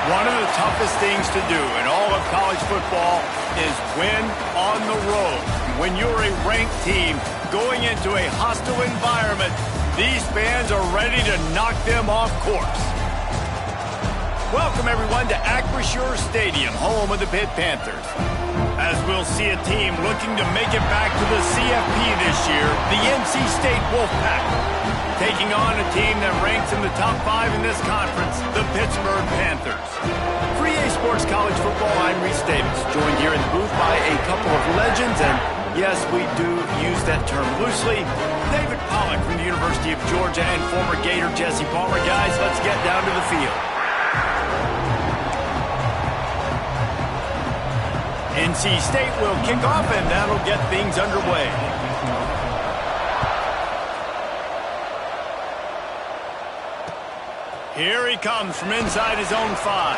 One of the toughest things to do in all of college football is win on the road. When you're a ranked team going into a hostile environment, these fans are ready to knock them off course. Welcome, everyone, to Acrisure Stadium, home of the Pitt Panthers. As we'll see a team looking to make it back to the CFP this year, the NC State Wolfpack, taking on a team that ranks in the top 5 in this conference, the Pittsburgh Panthers. For EA Sports College Football, I'm Reese Davis, joined here in the booth by a couple of legends, and yes, we do use that term loosely. David Pollack from the University of Georgia and former Gator Jesse Palmer. Guys, let's get down to the field. NC State will kick off, and that'll get things underway. Here he comes from inside his own 5.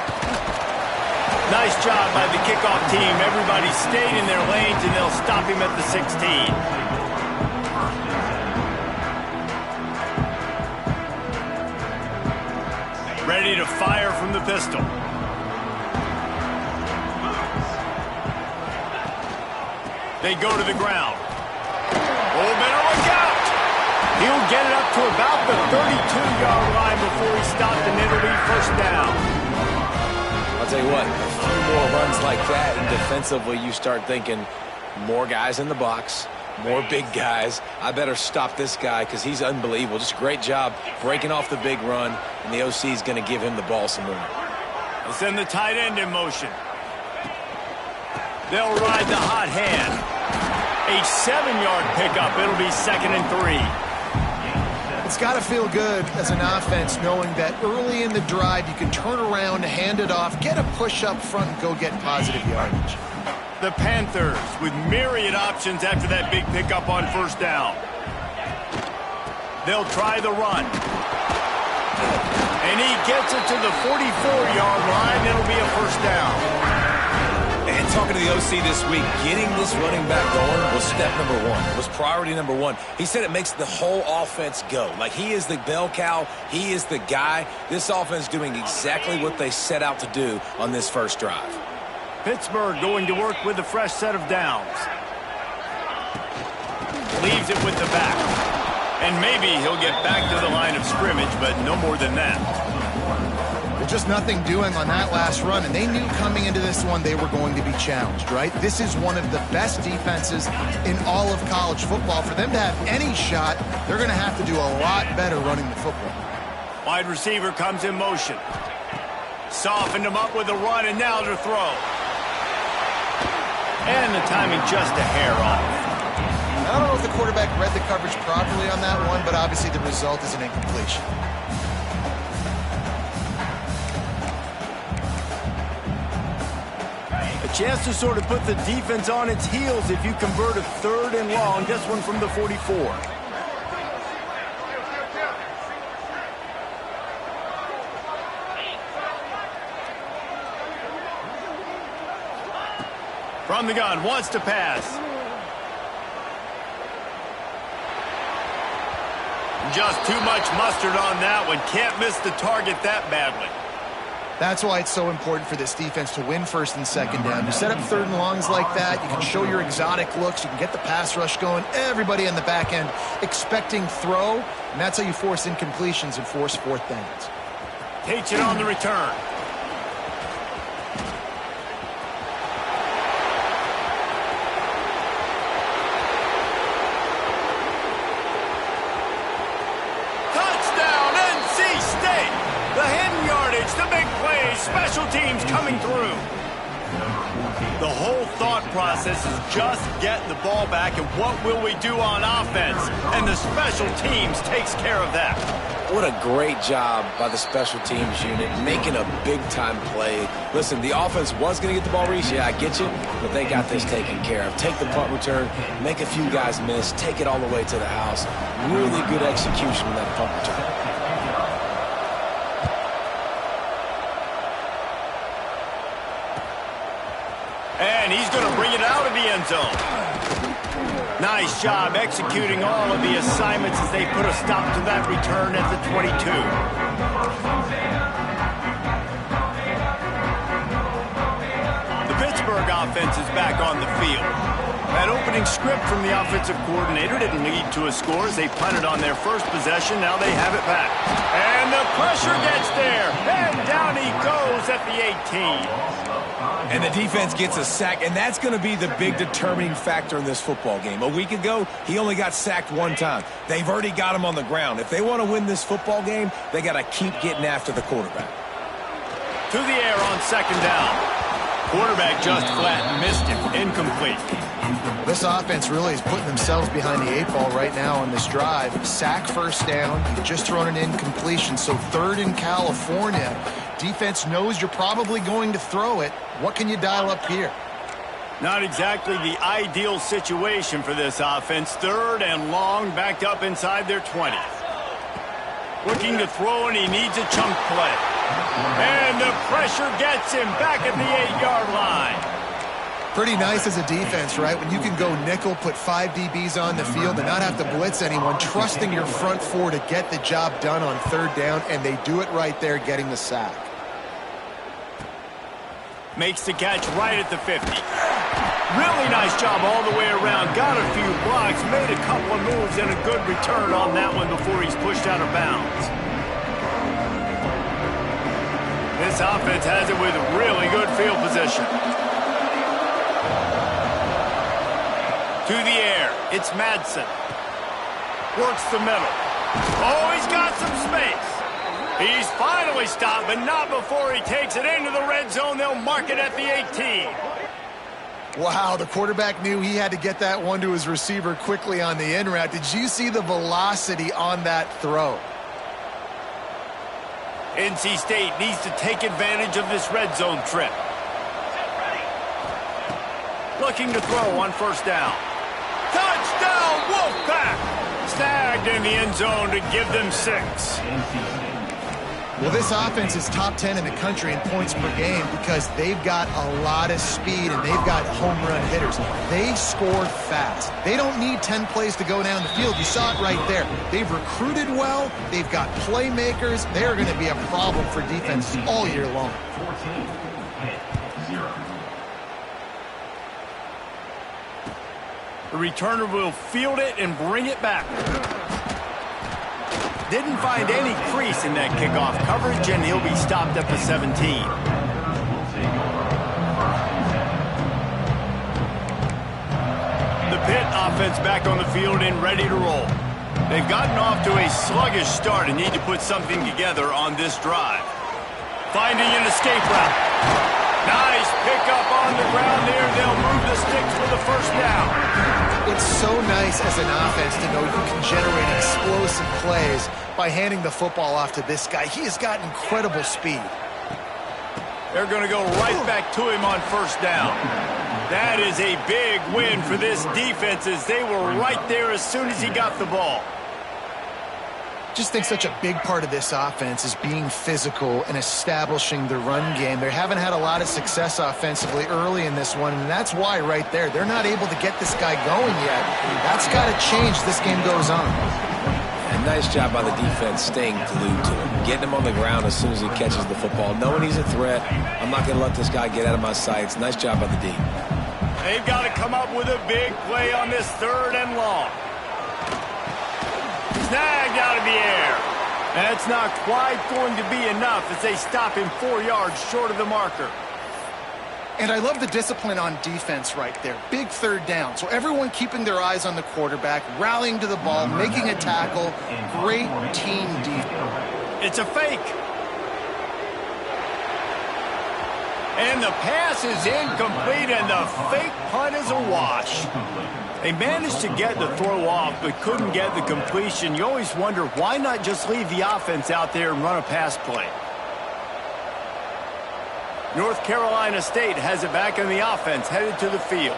Nice job by the kickoff team. Everybody stayed in their lanes, and they'll stop him at the 16. Ready to fire from the pistol. They go to the ground. Oh, better look out! He'll get it up to about the 32-yard line before he stopped, and it'll be first down. I'll tell you what, a few more runs like that, and defensively you start thinking more guys in the box, more big guys. I better stop this guy because he's unbelievable. Just a great job breaking off the big run, and the OC is going to give him the ball some more. They'll send the tight end in motion. They'll ride the hot hand. A 7-yard pickup. It'll be 2nd and 3. It's got to feel good as an offense knowing that early in the drive you can turn around, hand it off, get a push up front, and go get positive yardage. The Panthers with myriad options after that big pickup on first down. They'll try the run. And he gets it to the 44-yard line. It'll be a first down. And talking to the OC this week, getting this running back going was step number 1. Was priority number 1. He said it makes the whole offense go. Like, he is the bell cow. He is the guy. This offense doing exactly what they set out to do on this first drive. Pittsburgh going to work with a fresh set of downs. Leaves it with the back. And maybe he'll get back to the line of scrimmage, but no more than that. Just nothing doing on that last run, and they knew coming into this one they were going to be challenged, right? This is one of the best defenses in all of college football. For them to have any shot, they're going to have to do a lot better running the football. Wide receiver comes in motion. Softened him up with a run, and now to throw. And the timing just a hair off. I don't know if the quarterback read the coverage properly on that one, but obviously the result is an incompletion. Chance to sort of put the defense on its heels if you convert a 3rd and long. This one from the 44. From the gun, wants to pass. Just too much mustard on that one. Can't miss the target that badly. That's why it's so important for this defense to win 1st and 2nd down. You set up 3rd and longs like that, you can show your exotic looks, you can get the pass rush going, everybody on the back end expecting throw, and that's how you force incompletions and force 4th downs. Takes it on the return. Touchdown, NC State! The hidden yardage, the big plays, special teams coming through. The whole thought process is just getting the ball back and what will we do on offense? And the special teams takes care of that. What a great job by the special teams unit, making a big-time play. Listen, the offense was going to get the ball, Reese. Yeah, I get you, but they got this taken care of. Take the punt return, make a few guys miss, take it all the way to the house. Really good execution on that punt return. And he's going to bring it out of the end zone. Nice job executing all of the assignments as they put a stop to that return at the 22. offense is back on the field. That opening script from the offensive coordinator didn't lead to a score as they punted on their first possession. Now they have it back. And the pressure gets there. And down he goes at the 18. And the defense gets a sack, and that's going to be the big determining factor in this football game. A week ago, he only got sacked one time. They've already got him on the ground. If they want to win this football game, they got to keep getting after the quarterback. To the air on second down. Quarterback just flat missed him. Incomplete. This offense really is putting themselves behind the 8 ball right now on this drive. Sack first down. You've just thrown an incompletion. So third in California. Defense knows you're probably going to throw it. What can you dial up here? Not exactly the ideal situation for this offense. Third and long, backed up inside their 20. Looking to throw, and he needs a chunk play. And the pressure gets him back at the 8-yard line. Pretty nice as a defense, right? When you can go nickel, put 5 DBs on the field and not have to blitz anyone, trusting your front four to get the job done on third down, and they do it right there, getting the sack. Makes the catch right at the 50. Really nice job all the way around. Got a few blocks, made a couple of moves, and a good return on that one before he's pushed out of bounds. This offense has it with really good field position. To the air, it's Madsen. Works the middle. Oh, he's got some space. He's finally stopped, but not before he takes it into the red zone. They'll mark it at the 18. Wow, the quarterback knew he had to get that one to his receiver quickly on the in route. Did you see the velocity on that throw? NC State needs to take advantage of this red zone trip. Looking to throw on first down. Touchdown, Wolfpack! Snagged in the end zone to give them 6. Well, this offense is top 10 in the country in points per game because they've got a lot of speed and they've got home run hitters. They score fast. They don't need 10 plays to go down the field. You saw it right there. They've recruited well. They've got playmakers. They're going to be a problem for defenses all year long. The returner will field it and bring it back. Didn't find any crease in that kickoff coverage, and he'll be stopped at the 17. The Pitt offense back on the field and ready to roll. They've gotten off to a sluggish start and need to put something together on this drive. Finding an escape route. Nice pickup on the ground there. They'll move the sticks for the first down. It's so nice as an offense to know you can generate explosive plays by handing the football off to this guy. He has got incredible speed. They're going to go right back to him on first down. That is a big win for this defense as they were right there as soon as he got the ball. Just think such a big part of this offense is being physical and establishing the run game. They haven't had a lot of success offensively early in this one, and that's why right there, they're not able to get this guy going yet. That's got to change as this game goes on. And nice job by the defense staying glued to him, getting him on the ground as soon as he catches the football, knowing he's a threat. I'm not going to let this guy get out of my sights. Nice job by the D. They've got to come up with a big play on this third and long. Snagged out of the air. That's not quite going to be enough as they stop him 4 yards short of the marker. And I love the discipline on defense right there. Big third down. So everyone keeping their eyes on the quarterback, rallying to the ball, making a tackle. Great team defense. It's a fake. And the pass is incomplete, and the fake punt is a wash. They managed to get the throw off, but couldn't get the completion. You always wonder, why not just leave the offense out there and run a pass play? North Carolina State has it back in the offense, headed to the field.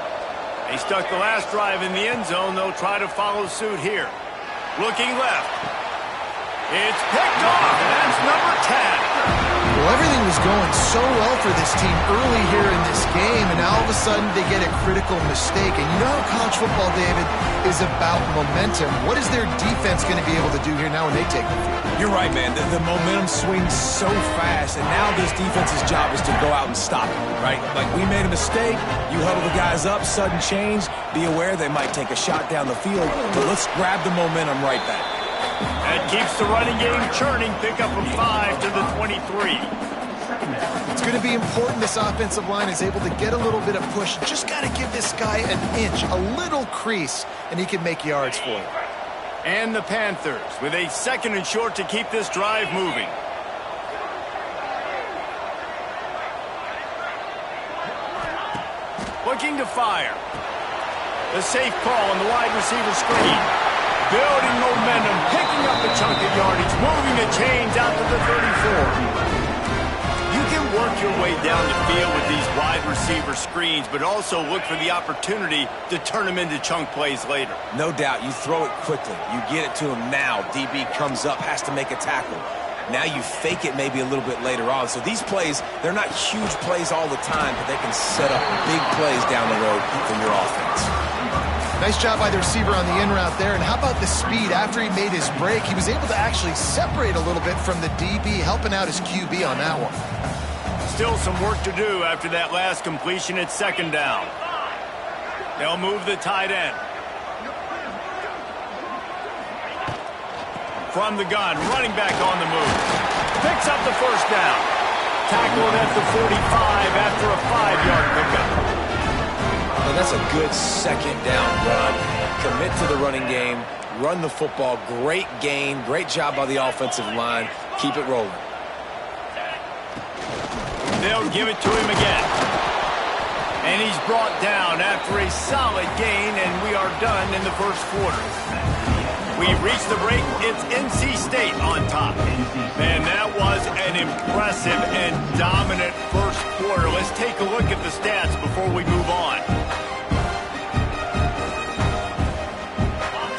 They stuck the last drive in the end zone. They'll try to follow suit here. Looking left. It's picked off, and that's number 10. Well, everything was going so well for this team early here in this game, and now all of a sudden they get a critical mistake. And you know how college football, David, is about momentum. What is their defense going to be able to do here now when they take the field? You're right, man. The momentum swings so fast, and now this defense's job is to go out and stop it, right? Like, we made a mistake, you huddle the guys up, sudden change, be aware they might take a shot down the field, but let's grab the momentum right back. That keeps the running game churning. Pick up from 5 to the 23. It's going to be important this offensive line is able to get a little bit of push. Just got to give this guy an inch, a little crease, and he can make yards for you. And the Panthers with a 2nd and short to keep this drive moving. Looking to fire. The safe call on the wide receiver screen. Building momentum, picking up a chunk of yardage, moving the chains out to the 34. You can work your way down the field with these wide receiver screens, but also look for the opportunity to turn them into chunk plays later. No doubt, you throw it quickly. You get it to him now. DB comes up, has to make a tackle. Now you fake it maybe a little bit later on. So these plays, they're not huge plays all the time, but they can set up big plays down the road for your offense. Nice job by the receiver on the in route there. And how about the speed? After he made his break, he was able to actually separate a little bit from the DB, helping out his QB on that one. Still some work to do after that last completion at 2nd down. They'll move the tight end. From the gun, running back on the move. Picks up the 1st down. Tackled at the 45 after a 5-yard pickup. And that's a good 2nd down run. Commit to the running game, run the football. Great gain, great job by the offensive line. Keep it rolling. They'll give it to him again. And he's brought down after a solid gain, and we are done in the 1st quarter. We've reached the break. It's NC State on top. Man, that was an impressive and dominant 1st quarter. Let's take a look at the stats before we move on.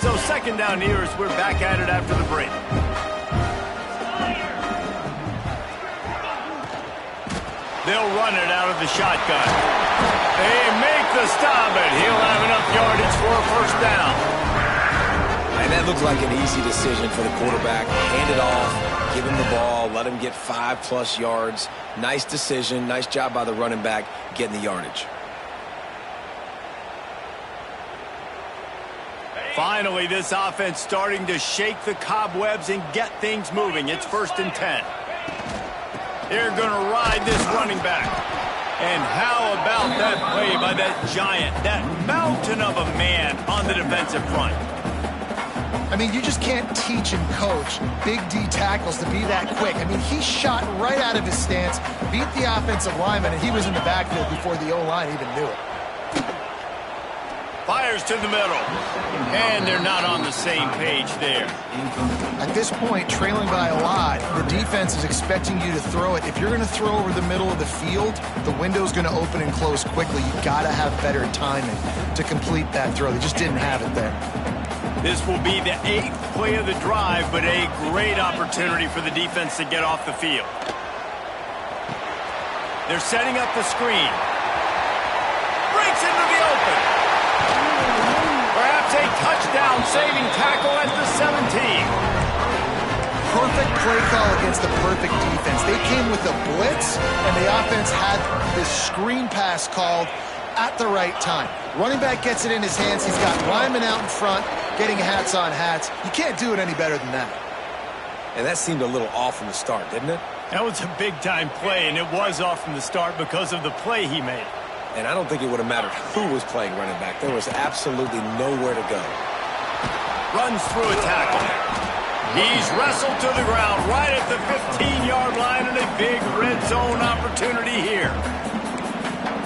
So 2nd down here as we're back at it after the break. They'll run it out of the shotgun. They make the stop, and he'll have enough yardage for a 1st down. And that looked like an easy decision for the quarterback. Hand it off, give him the ball, let him get 5+ yards. Nice decision, nice job by the running back getting the yardage. Finally, this offense starting to shake the cobwebs and get things moving. It's 1st and 10. They're going to ride this running back. And how about that play by that giant, that mountain of a man on the defensive front? I mean, you just can't teach and coach big D tackles to be that quick. I mean, he shot right out of his stance, beat the offensive lineman, and he was in the backfield before the O-line even knew it. Fires to the middle. And they're not on the same page there. At this point, trailing by a lot, the defense is expecting you to throw it. If you're going to throw over the middle of the field, the window's going to open and close quickly. You've got to have better timing to complete that throw. They just didn't have it there. This will be the 8th play of the drive, but a great opportunity for the defense to get off the field. They're setting up the screen. Breaks into the open. Perhaps a touchdown-saving tackle at the 17. Perfect play call against the perfect defense. They came with a blitz, and the offense had this screen pass called at the right time. Running back gets it in his hands. He's got Lyman out in front, getting hats on hats. You can't do it any better than that. And that seemed a little off from the start, didn't it? That was a big-time play, and it was off from the start because of the play he made. And I don't think it would have mattered who was playing running back. There was absolutely nowhere to go. Runs through a tackle. He's wrestled to the ground right at the 15-yard line, and a big red zone opportunity here.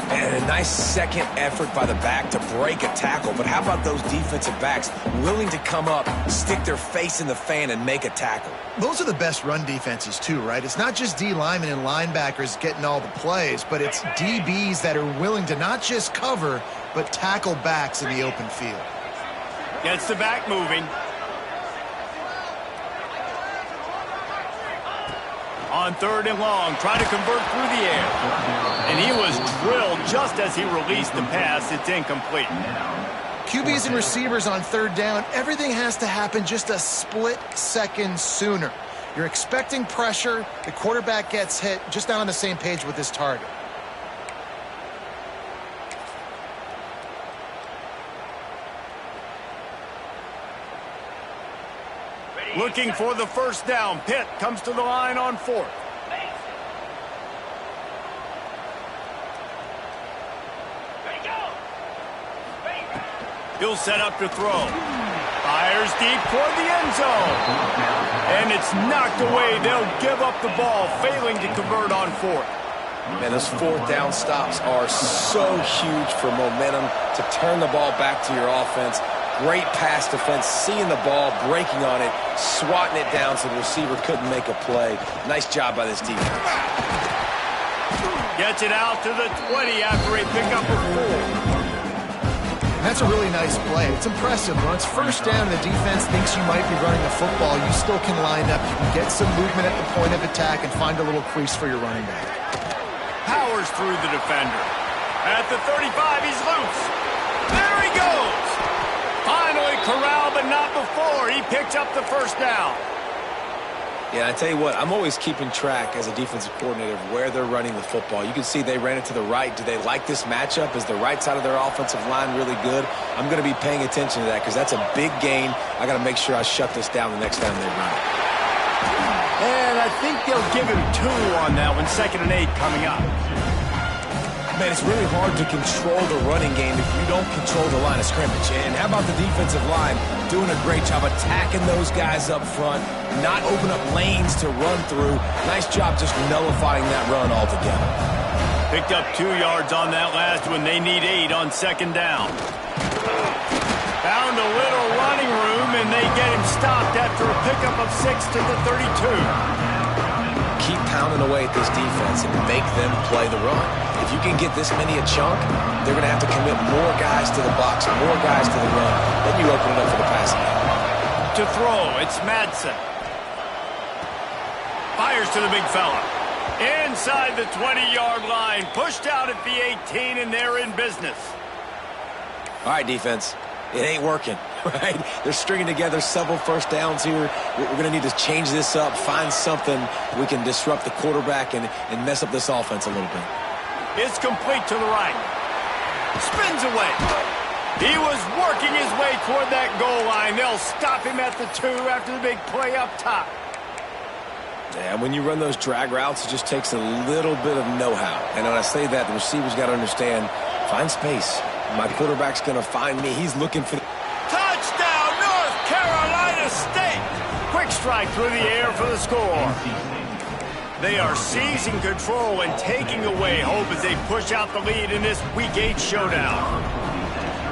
And a nice second effort by the back to break a tackle. But how about those defensive backs willing to come up, stick their face in the fan, and make a tackle? Those are the best run defenses too, right? It's not just D linemen and linebackers getting all the plays, but it's DBs that are willing to not just cover, but tackle backs in the open field. Gets the back moving. On on 3rd and long, trying to convert through the air. And he was drilled just as he released the pass. It's incomplete. QBs and receivers on 3rd down, everything has to happen just a split second sooner. You're expecting pressure, the quarterback gets hit, just not on the same page with his target. Looking for the first down. Pitt comes to the line on 4th. He'll set up to throw. Fires deep toward the end zone. And it's knocked away. They'll give up the ball, failing to convert on 4th. Man, those 4th down stops are so huge for momentum to turn the ball back to your offense. Great pass defense, seeing the ball, breaking on it, swatting it down so the receiver couldn't make a play. Nice job by this defense. Gets it out to the 20 after a pickup of 4. That's a really nice play. It's impressive. When it's first down and the defense thinks you might be running the football, you still can line up. You can get some movement at the point of attack and find a little crease for your running back. Powers through the defender. At the 35, he's loose. There he goes. Finally corralled, but not before. He picks up the first down. Yeah, I tell you what, I'm always keeping track as a defensive coordinator of where they're running the football. You can see they ran it to the right. Do they like this matchup? Is the right side of their offensive line really good? I'm going to be paying attention to that because that's a big gain. I got to make sure I shut this down the next time they run it. And I think they'll give him 2 on that one. 2nd and 8 coming up. Man, it's really hard to control the running game if you don't control the line of scrimmage. And how about the defensive line doing a great job attacking those guys up front, not open up lanes to run through. Nice job just nullifying that run altogether. Picked up 2 yards on that last one. They need 8 on 2nd down. Found a little running room, and they get him stopped after a pickup of 6 to the 32. Keep pounding away at this defense and make them play the run. If you can get this many a chunk, they're going to have to commit more guys to the box, more guys to the run. Then you open it up for the passing game. To throw, it's Madsen. Fires to the big fella. Inside the 20-yard line. Pushed out at the 18, and they're in business. All right, defense. It ain't working, right? They're stringing together several first downs here. We're going to need to change this up, find something we can disrupt the quarterback and mess up this offense a little bit. It's complete to the right. Spins away. He was working his way toward that goal line. They'll stop him at the 2 after the big play up top. Yeah, when you run those drag routes, it just takes a little bit of know-how. And when I say that, the receiver's got to understand, find space. My quarterback's going to find me. He's looking for... Touchdown, North Carolina State! Quick strike through the air for the score. They are seizing control and taking away hope as they push out the lead in this Week 8 showdown.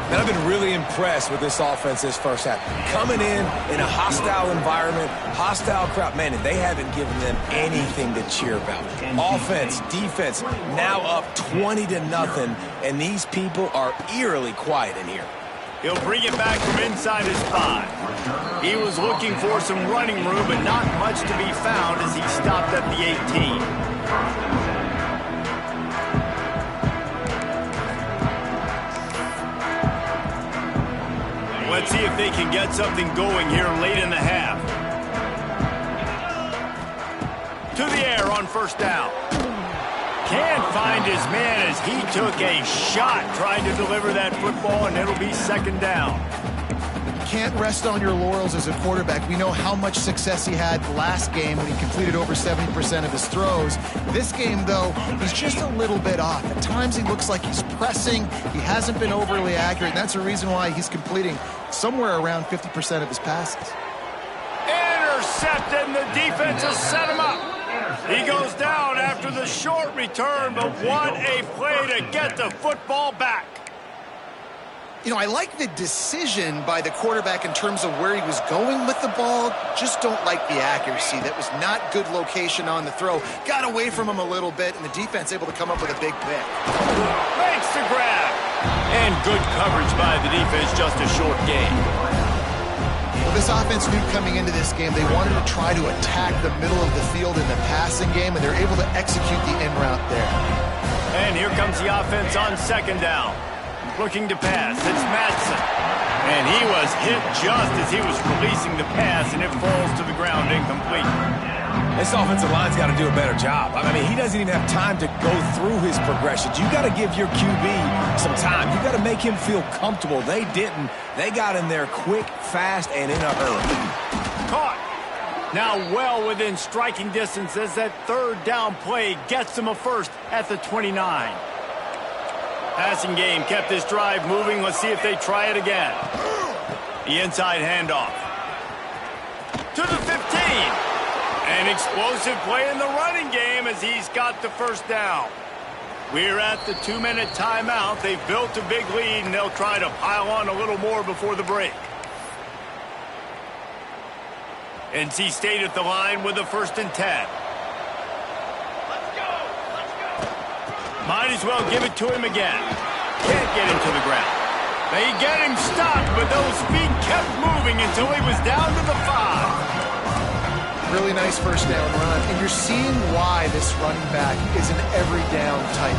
And I've been really impressed with this offense this first half. Coming in a hostile environment, hostile crowd. Man, they haven't given them anything to cheer about. Offense, defense, now up 20-0, and these people are eerily quiet in here. He'll bring it back from inside his 5. He was looking for some running room, but not much to be found as he stopped at the 18. Let's see if they can get something going here late in the half. To the air on first down. Can't find his man as he took a shot trying to deliver that football, and it'll be 2nd down. Can't rest on your laurels as a quarterback. We know how much success he had last game when he completed over 70% of his throws. This game, though, he's just a little bit off. At times he looks like he's pressing. He hasn't been overly accurate, and that's the reason why he's completing somewhere around 50% of his passes. Intercepted, and the defense has set him up. He goes down after the short return, but what a play to get the football back. You know, I like the decision by the quarterback in terms of where he was going with the ball. Just don't like the accuracy. That was not good location on the throw. Got away from him a little bit, and the defense able to come up with a big pick. Makes the grab. And good coverage by the defense, just a short gain. This offense knew coming into this game they wanted to try to attack the middle of the field in the passing game, and they're able to execute the in route there. And here comes the offense on second down. Looking to pass. It's Madsen. And he was hit just as he was releasing the pass, and it falls to the ground incomplete. This offensive line's got to do a better job. I mean, he doesn't even have time to go through his progressions. You got to give your QB some time. You got to make him feel comfortable. They didn't. They got in there quick, fast, and in a hurry. Caught. Now well within striking distance as that third down play gets them a first at the 29. Passing game kept this drive moving. Let's see if they try it again. The inside handoff. To the 15. An explosive play in the running game as he's got the first down. We're at the 2-minute timeout. They've built a big lead, and they'll try to pile on a little more before the break. NC State at the line with a 1st and 10. Might as well give it to him again. Can't get him to the ground. They get him stopped, but those feet kept moving until he was down to the 5. Really nice first down run, and you're seeing why this running back is an every down type.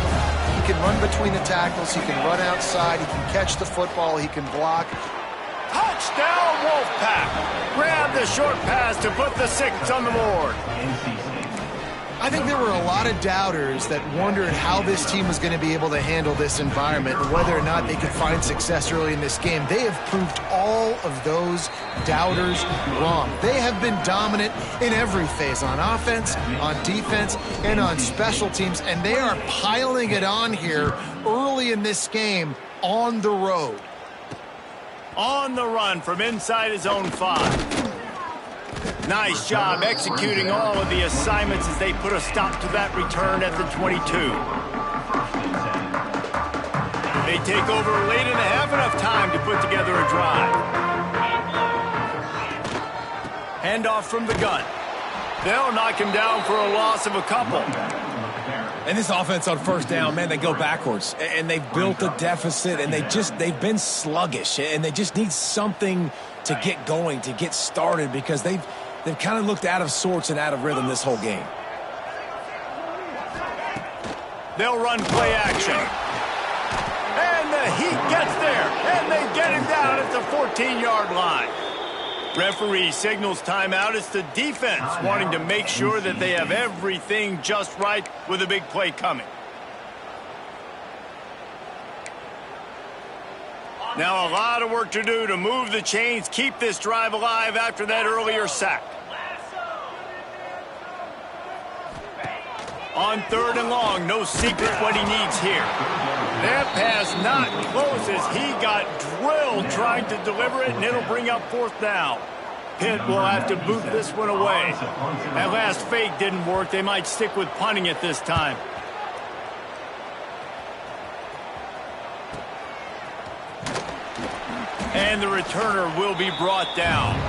He can run between the tackles, he can run outside, he can catch the football, he can block. Touchdown, Wolfpack! Grab the short pass to put the 6 on the board. I think there were a lot of doubters that wondered how this team was going to be able to handle this environment and whether or not they could find success early in this game. They have proved all of those doubters wrong. They have been dominant in every phase, on offense, on defense, and on special teams, and they are piling it on here early in this game on the road. On the run from inside his own 5. Nice job executing all of the assignments as they put a stop to that return at the 22. They take over late in the half, enough time to put together a drive. Handoff from the gun. They'll knock him down for a loss of a couple. And this offense on first down, man, they go backwards. And they've built a deficit, and they've been sluggish. And they just need something to get going, to get started, because they've kind of looked out of sorts and out of rhythm this whole game. They'll run play action. And the Heat gets there, and they get him down at the 14-yard line. Referee signals timeout. It's the defense wanting to make sure that they have everything just right with a big play coming. Now a lot of work to do to move the chains, keep this drive alive after that earlier sack. On 3rd and long, no secret what he needs here. That pass not close as he got drilled trying to deliver it, and it'll bring up 4th down. Pitt will have to boot this one away. That last fake didn't work. They might stick with punting it this time. And the returner will be brought down.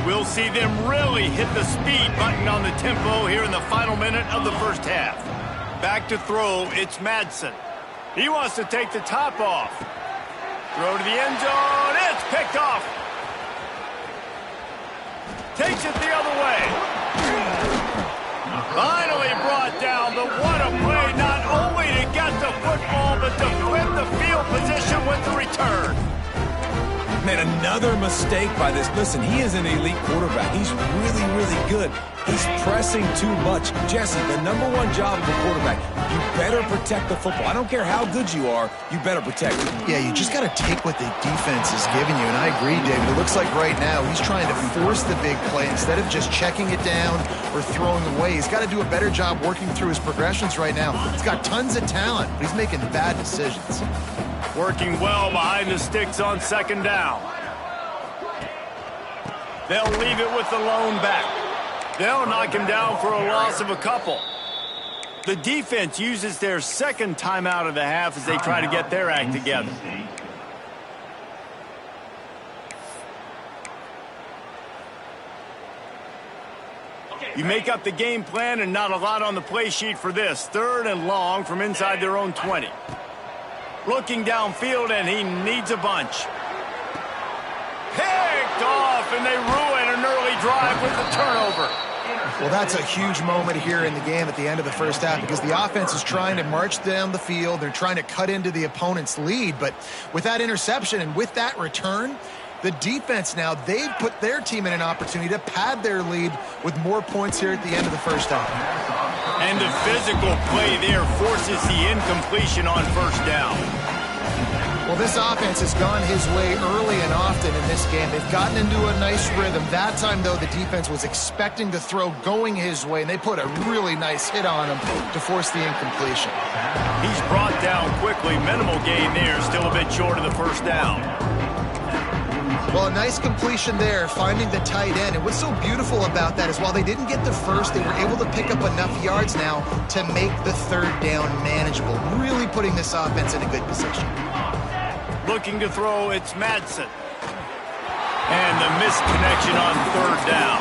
We'll see them really hit the speed button on the tempo here in the final minute of the first half. Back to throw, it's Madsen. He wants to take the top off. Throw to the end zone, it's picked off. Takes it the other way. Finally brought down, but what a play, not only to get the football, but to flip the field position with the return. Man, another mistake by this. Listen, he is an elite quarterback. He's really, really good. He's pressing too much. Jesse, the #1 job of a quarterback, you better protect the football. I don't care how good you are, you better protect it. Yeah, you just got to take what the defense is giving you, and I agree, David. It looks like right now he's trying to force the big play instead of just checking it down or throwing away. He's got to do a better job working through his progressions right now. He's got tons of talent, but he's making bad decisions. Working well behind the sticks on 2nd down. They'll leave it with the lone back. They'll knock him down for a loss of a couple. The defense uses their 2nd timeout of the half as they try to get their act together. You make up the game plan and not a lot on the play sheet for this. 3rd and long from inside their own 20. Looking downfield, and he needs a bunch. Picked off, and they ruin an early drive with the turnover. Well, that's a huge moment here in the game at the end of the first half because the offense is trying to march down the field. They're trying to cut into the opponent's lead. But with that interception and with that return, the defense now, they've put their team in an opportunity to pad their lead with more points here at the end of the first half. And the physical play there forces the incompletion on first down. Well, this offense has gone his way early and often in this game. They've gotten into a nice rhythm. That time, though, the defense was expecting the throw going his way, and they put a really nice hit on him to force the incompletion. He's brought down quickly. Minimal gain there, still a bit short of the first down. Well, a nice completion there, finding the tight end. And what's so beautiful about that is while they didn't get the first, they were able to pick up enough yards now to make the 3rd down manageable, really putting this offense in a good position. Looking to throw, it's Madsen. And the missed connection on 3rd down.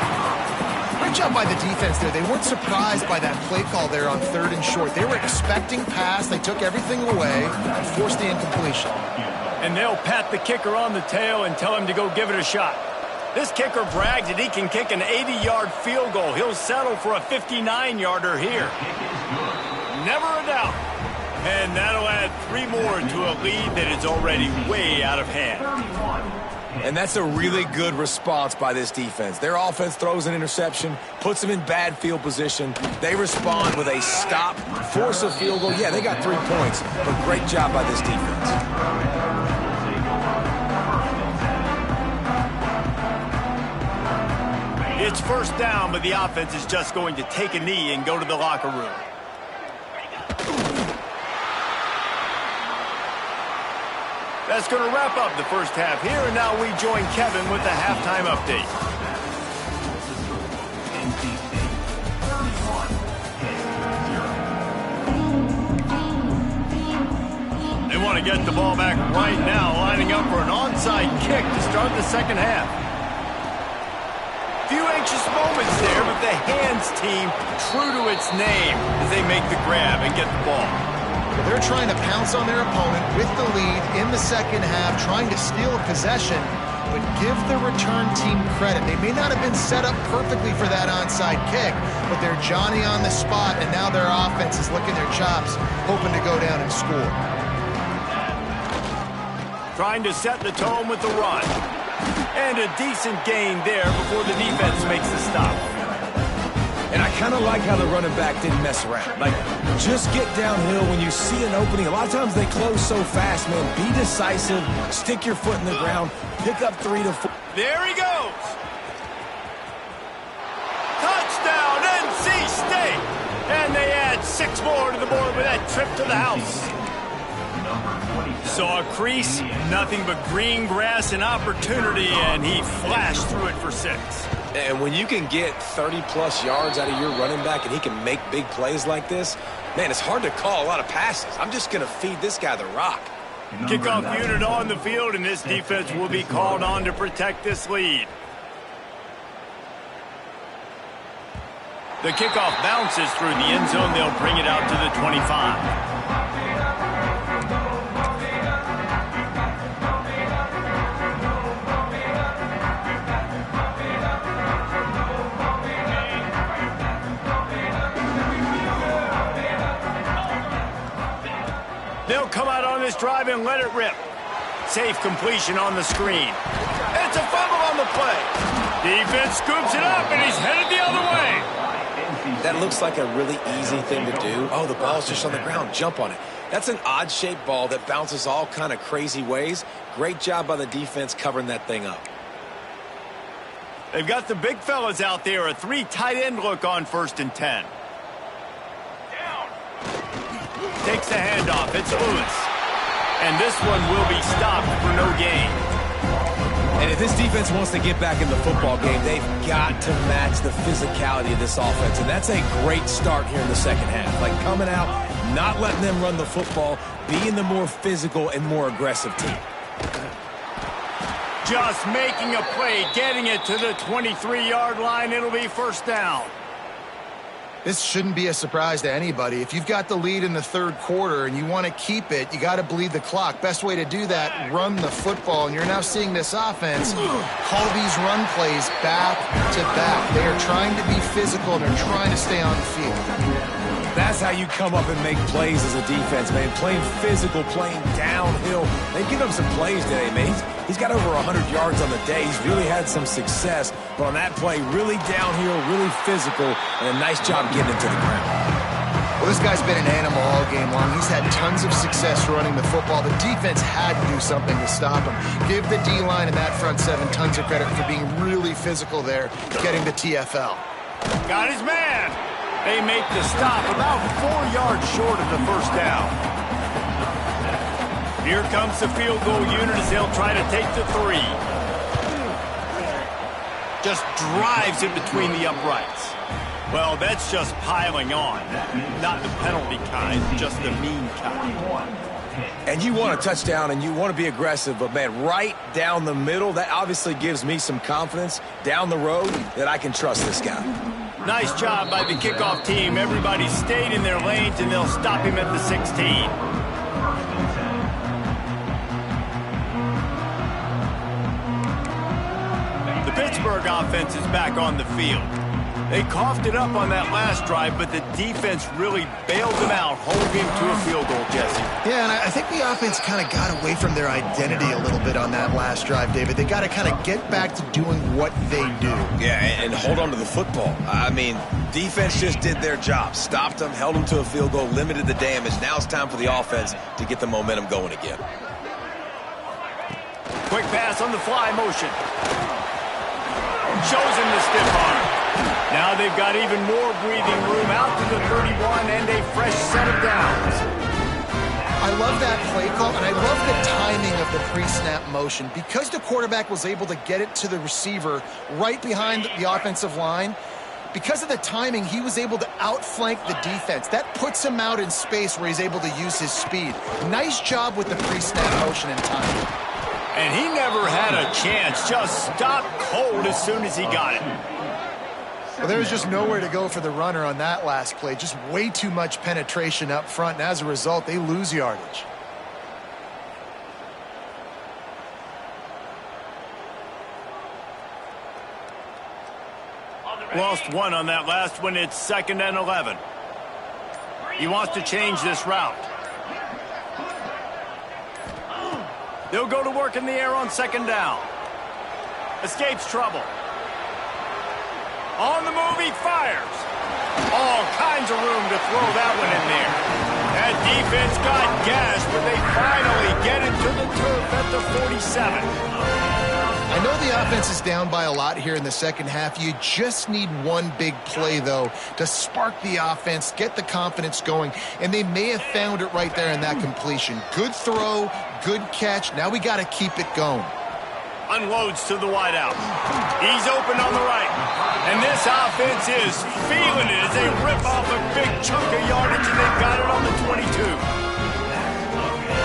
Great job by the defense there. They weren't surprised by that play call there on 3rd and short. They were expecting pass. They took everything away and forced the incompletion. And they'll pat the kicker on the tail and tell him to go give it a shot. This kicker brags that he can kick an 80-yard field goal. He'll settle for a 59-yarder here. Never a doubt. And that'll add 3 more to a lead that is already way out of hand. And that's a really good response by this defense. Their offense throws an interception, puts them in bad field position. They respond with a stop, force a field goal. Yeah, they got 3 points, but great job by this defense. It's first down, but the offense is just going to take a knee and go to the locker room. That's going to wrap up the first half here, and now we join Kevin with the halftime update. They want to get the ball back right now, lining up for an onside kick to start the second half. Few anxious moments there, but the hands team true to its name as they make the grab and get the ball. They're trying to pounce on their opponent with the lead in the second half, trying to steal a possession, but give the return team credit. They may not have been set up perfectly for that onside kick, but they're Johnny on the spot, and now their offense is licking their chops, hoping to go down and score. Trying to set the tone with the run. And a decent gain there before the defense makes the stop. And I kind of like how the running back didn't mess around. Like, just get downhill when you see an opening. A lot of times they close so fast, man. Be decisive, stick your foot in the ground, pick up 3 to 4. There he goes. Touchdown, NC State. And they add 6 more to the board with that trip to the house. Saw a crease, nothing but green grass and opportunity, and he flashed through it for 6. And when you can get 30-plus yards out of your running back and he can make big plays like this, man, it's hard to call a lot of passes. I'm just going to feed this guy the rock. Kickoff unit on the field, and this defense will be called on to protect this lead. The kickoff bounces through the end zone. They'll bring it out to the 25. They'll come out on this drive and let it rip. Safe completion on the screen. It's a fumble on the play. Defense scoops it up, and he's headed the other way. That looks like a really easy thing to do. Oh, the ball's just on the ground. Jump on it. That's an odd-shaped ball that bounces all kind of crazy ways. Great job by the defense covering that thing up. They've got the big fellas out there. A 3 tight end look on 1st and 10. Takes the handoff. It's Lewis. And this one will be stopped for no gain. And if this defense wants to get back in the football game, they've got to match the physicality of this offense. And that's a great start here in the second half. Like coming out, not letting them run the football, being the more physical and more aggressive team. Just making a play, getting it to the 23-yard line. It'll be first down. This shouldn't be a surprise to anybody. If you've got the lead in the third quarter and you want to keep it, you got to bleed the clock. Best way to do that, run the football. And you're now seeing this offense call these run plays back to back. They are trying to be physical, and they're trying to stay on the field. That's how you come up and make plays as a defense, man. Playing physical, playing downhill. They've given him some plays today, man. He's got over 100 yards on the day. He's really had some success. But on that play, really downhill, really physical, and a nice job getting it to the ground. Well, this guy's been an animal all game long. He's had tons of success running the football. The defense had to do something to stop him. Give the D-line and that front seven tons of credit for being really physical there, getting the TFL. Got his man. They make the stop about 4 yards short of the first down. Here comes the field goal unit as they'll try to take the 3. Just drives in between the uprights. Well, that's just piling on. Not the penalty kind, just the mean kind. And you want a touchdown and you want to be aggressive, but, man, right down the middle, that obviously gives me some confidence down the road that I can trust this guy. Nice job by the kickoff team. Everybody stayed in their lanes, and they'll stop him at the 16. The Pittsburgh offense is back on the field. They coughed it up on that last drive, but the defense really bailed them out, holding him to a field goal, Jesse. Yeah, and I think the offense kind of got away from their identity a little bit on that last drive, David. They got to kind of get back to doing what they do. Yeah, and hold on to the football. I mean, defense just did their job. Stopped them, held them to a field goal, limited the damage. Now it's time for the offense to get the momentum going again. Quick pass on the fly motion. Shows him the stiff arm. Now they've got even more breathing room out to the 31 and a fresh set of downs. I love that play call, and I love the timing of the pre-snap motion. Because the quarterback was able to get it to the receiver right behind the offensive line, because of the timing, he was able to outflank the defense. That puts him out in space where he's able to use his speed. Nice job with the pre-snap motion and timing. And he never had a chance. Just stopped cold as soon as he got it. Well, there was just nowhere to go for the runner on that last play. Just way too much penetration up front, and as a result, they lose yardage. Lost one on that last one. It's 2nd and 11. He wants to change this route. They'll go to work in the air on 2nd down. Escapes trouble. On the move, he fires. All kinds of room to throw that one in there. That defense got gashed, but they finally get into the turf at the 47. I know the offense is down by a lot here in the second half. You just need one big play, though, to spark the offense, get the confidence going, and they may have found it right there in that completion. Good throw, good catch. Now we got to keep it going. Unloads to the wideout. He's open on the right. And this offense is feeling it as they rip off a big chunk of yardage, and they've got it on the 22.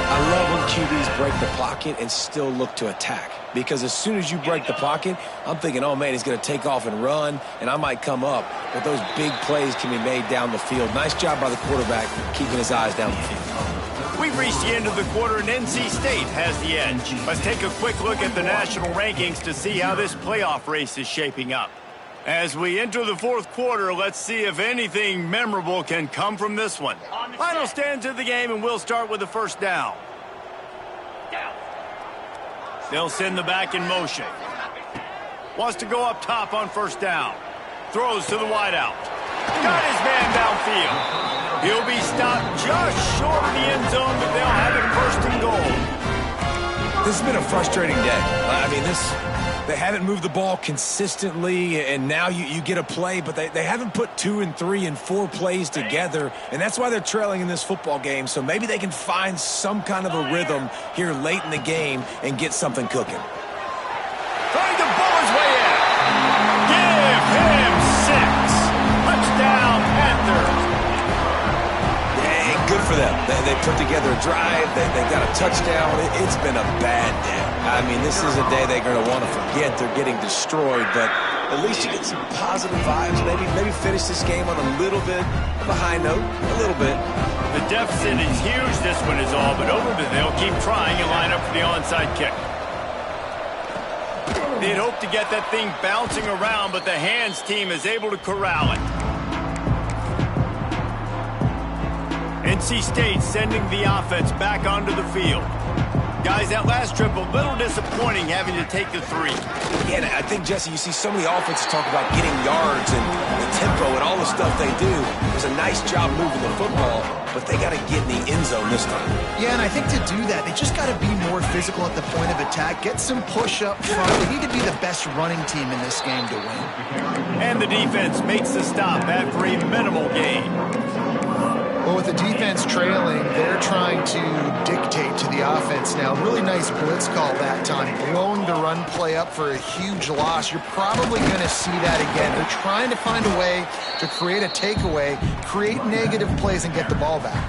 I love when QBs break the pocket and still look to attack. Because as soon as you break the pocket, I'm thinking, oh, man, he's going to take off and run, and I might come up. But those big plays can be made down the field. Nice job by the quarterback keeping his eyes down the field. We've reached the end of the quarter, and NC State has the edge. Let's take a quick look at the national rankings to see how this playoff race is shaping up. As we enter the fourth quarter, let's see if anything memorable can come from this one. Final stands of the game, and we'll start with the first down. They'll send the back in motion. Wants to go up top on first down. Throws to the wideout. Got his man downfield. He'll be stopped just short of the end zone, but they'll have it 1st and goal. This has been a frustrating day. I mean, they haven't moved the ball consistently, and now you get a play, but they haven't put 2 and 3 and 4 plays together, and that's why they're trailing in this football game. So maybe they can find some kind of a rhythm here late in the game and get something cooking. Trying to bull his way in. Give him 6. Touchdown, Panthers. Good for them. They put together a drive. They got a touchdown. It's been a bad day. I mean, this is a day they're going to want to forget. They're getting destroyed, but at least you get some positive vibes. Maybe finish this game on a little bit of a high note, a little bit. The deficit is huge. This one is all but over, but they'll keep trying and line up for the onside kick. They'd hope to get that thing bouncing around, but the hands team is able to corral it. NC State sending the offense back onto the field. Guys, that last trip, a little disappointing having to take the 3. Yeah, I think, Jesse, you see so many offenses talk about getting yards and the tempo and all the stuff they do. It was a nice job moving the football, but they got to get in the end zone this time. Yeah, and I think to do that, they just got to be more physical at the point of attack, get some push up front. They need to be the best running team in this game to win. And the defense makes the stop after a minimal gain. Well, with the defense trailing, they're trying to dictate to the offense now. Really nice blitz call that time, blowing the run play up for a huge loss. You're probably going to see that again. They're trying to find a way to create a takeaway, create negative plays, and get the ball back.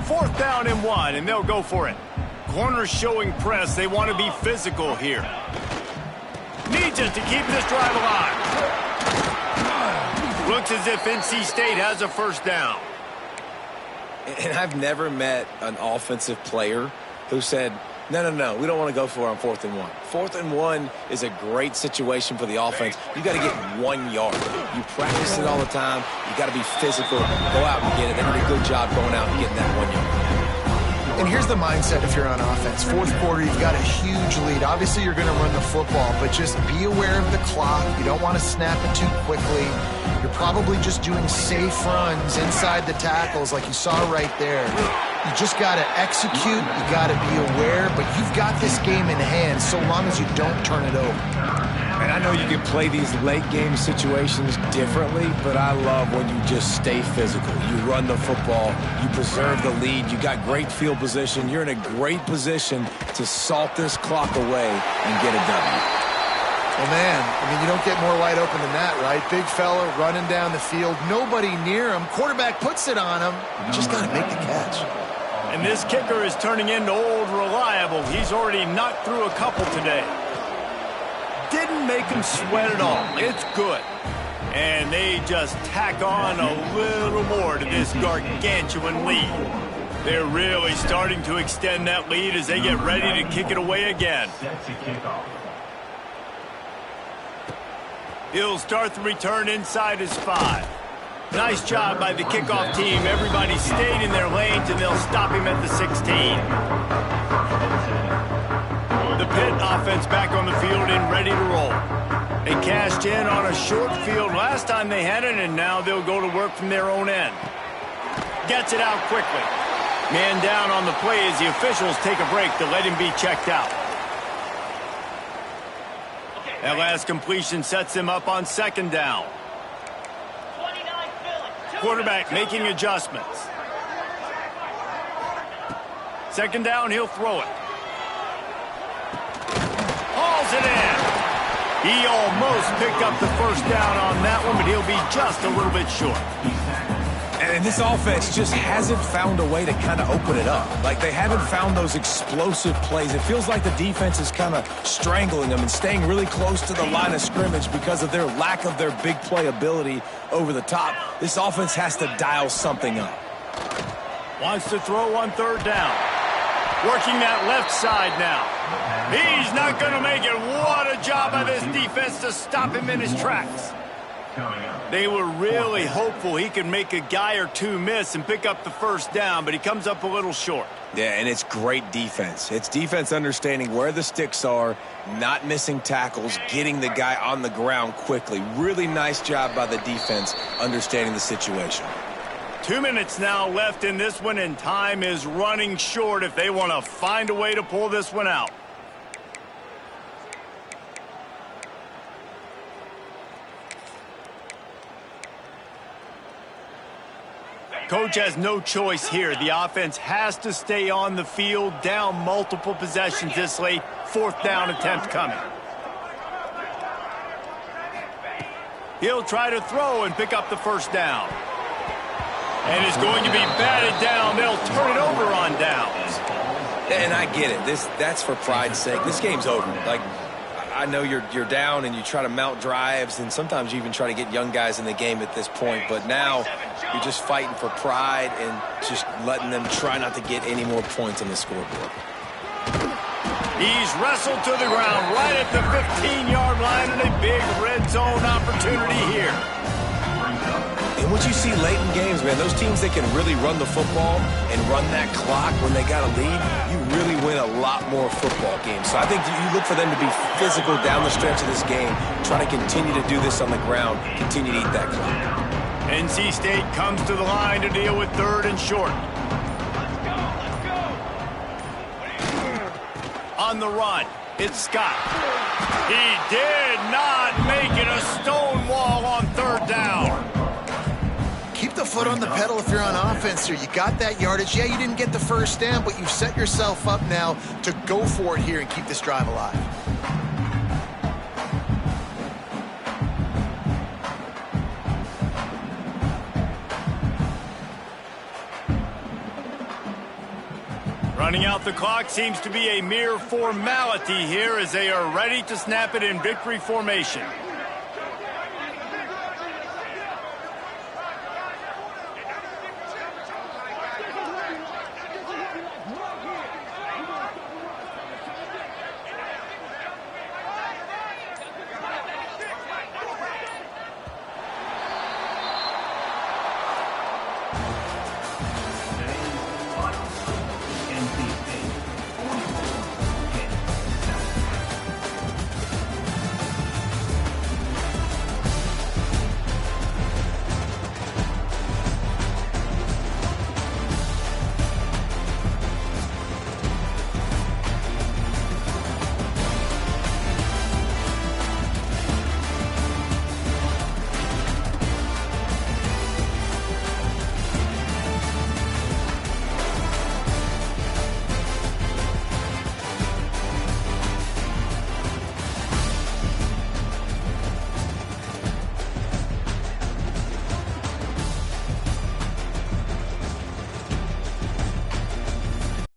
Fourth down and 1, and they'll go for it. Corners showing press. They want to be physical here. Needs it to keep this drive alive. Looks as if NC State has a first down. And I've never met an offensive player who said, no, we don't want to go for it on 4th and 1. 4th and 1 is a great situation for the offense. You got to get 1 yard. You practice it all the time. You got to be physical. Go out and get it. They did a good job going out and getting that 1 yard. And here's the mindset if you're on offense. Fourth quarter, you've got a huge lead. Obviously, you're going to run the football, but just be aware of the clock. You don't want to snap it too quickly. You're probably just doing safe runs inside the tackles like you saw right there. You just got to execute. You got to be aware, but you've got this game in hand so long as you don't turn it over. And I know you can play these late-game situations differently, but I love when you just stay physical. You run the football. You preserve the lead. You got great field position. You're in a great position to salt this clock away and get a W. Well, man, I mean, you don't get more wide open than that, right? Big fella running down the field. Nobody near him. Quarterback puts it on him. You just got to make the catch. And this kicker is turning into old reliable. He's already knocked through a couple today. Didn't make him sweat at all. It's good. And they just tack on a little more to this gargantuan lead. They're really starting to extend that lead as they get ready to kick it away again. He'll start the return inside his 5. Nice job by the kickoff team. Everybody stayed in their lanes, and they'll stop him at the 16. The Pitt offense back on the field and ready to roll. They cashed in on a short field last time they had it, and now they'll go to work from their own end. Gets it out quickly. Man down on the play as the officials take a break to let him be checked out. That last completion sets him up on 2nd down. Quarterback making adjustments. 2nd down, he'll throw it. Hauls it in. He almost picked up the first down on that one, but he'll be just a little bit short. And this offense just hasn't found a way to kind of open it up. Like, they haven't found those explosive plays. It feels like the defense is kind of strangling them and staying really close to the line of scrimmage because of their lack of their big play ability over the top. This offense has to dial something up. Wants to throw on 3rd down. Working that left side now. He's not going to make it. What a job by this defense to stop him in his tracks. They were really hopeful he could make a guy or two miss and pick up the first down, but he comes up a little short. Yeah, and it's great defense. It's defense understanding where the sticks are, not missing tackles, getting the guy on the ground quickly. Really nice job by the defense understanding the situation. 2 minutes now left in this one, and time is running short if they want to find a way to pull this one out. Coach has no choice here. The offense has to stay on the field, down multiple possessions this late. 4th down attempt coming. He'll try to throw and pick up the first down. And it's going to be batted down. They'll turn it over And I get it. That's for pride's sake. This game's over. Like, I know you're down and you try to mount drives, and sometimes you even try to get young guys in the game at this point. But now you're just fighting for pride and just letting them try not to get any more points on the scoreboard. He's wrestled to the ground right at the 15-yard line, and a big red zone opportunity here. And what you see late in games, man, those teams that can really run the football and run that clock when they got a lead, you really win a lot more football games. So I think you look for them to be physical down the stretch of this game, try to continue to do this on the ground, continue to eat that clock. NC State comes to the line to deal with 3rd and short. On the run, it's Scott. He did not make it a stone wall on 3rd down. Keep the foot on the pedal if you're on offense here. You got that yardage. Yeah, you didn't get the first down, but you've set yourself up now to go for it here and keep this drive alive. Running out the clock seems to be a mere formality here as they are ready to snap it in victory formation.